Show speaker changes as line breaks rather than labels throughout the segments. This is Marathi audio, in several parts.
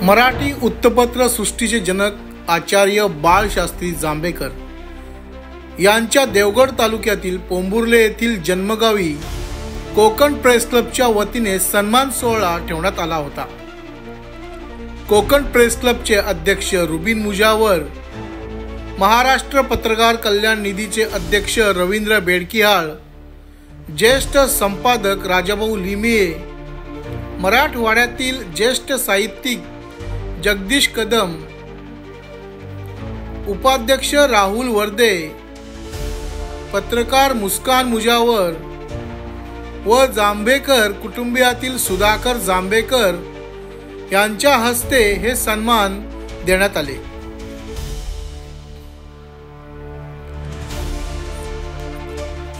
मराठी वृत्तपत्र सृष्टीचे जनक आचार्य बाळशास्त्री जांभेकर यांच्या देवगड तालुक्यातील पोंभुर्ले येथील जन्मगावी कोकण प्रेस क्लबच्या वतीने सन्मान सोहळा ठेवण्यात आला होता। कोकण प्रेस क्लबचे अध्यक्ष रुबिन मुजावर, महाराष्ट्र पत्रकार कल्याण निधीचे अध्यक्ष रवींद्र बेडकिहाळ, ज्येष्ठ संपादक राजाभाऊ लिमिये, मराठवाड्यातील ज्येष्ठ साहित्यिक जगदीश कदम, उपाध्यक्ष राहुल वर्दे, पत्रकार मुस्कान मुजावर व जांभेकर कुटुंबियातील सुधाकर जांभेकर यांच्या हस्ते हे सन्मान देण्यात आले।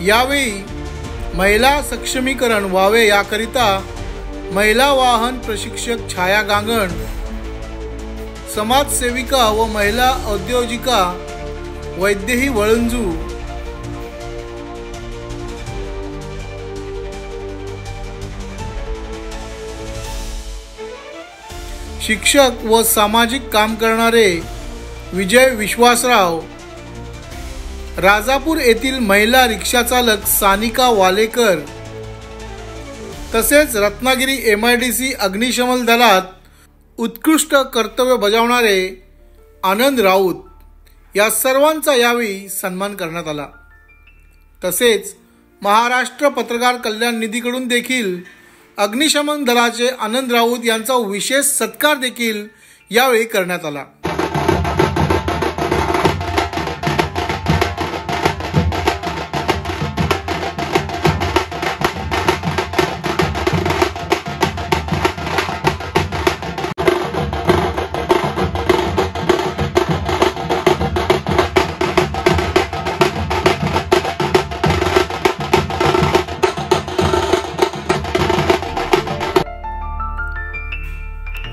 यावेळी महिला सक्षमीकरण व्हावे याकरिता महिला वाहन प्रशिक्षक छाया गांगण, समाजसेविका व महिला औद्योगिका वैदेही वळंजू, शिक्षक व सामाजिक काम करणारे विजय विश्वासराव, राजापूर येथील महिला रिक्षा चालक सानिका वालेकर, तसेच रत्नागिरी MIDC अग्निशमन दलात उत्कृष्ट कर्तव्य बजावणारे आनंद राऊत या सर्वांचा यावेळी सन्मान करण्यात आला। तसेच महाराष्ट्र पत्रकार कल्याण निधीकडून देखील अग्निशमन दलाचे आनंद राऊत यांचा विशेष सत्कार देखील यावेळी करण्यात आला।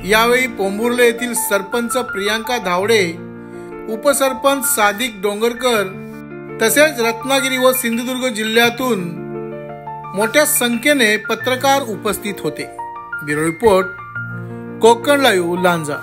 यावेळी पोंभुर्ले येथील सरपंच प्रियांका धावडे, उपसरपंच सादिक डोंगरकर, तसेच रत्नागिरी व सिंधुदुर्ग जिल्ह्यातून मोठ्या संख्येने पत्रकार उपस्थित होते। Bureau report, Konkan live, Lanja.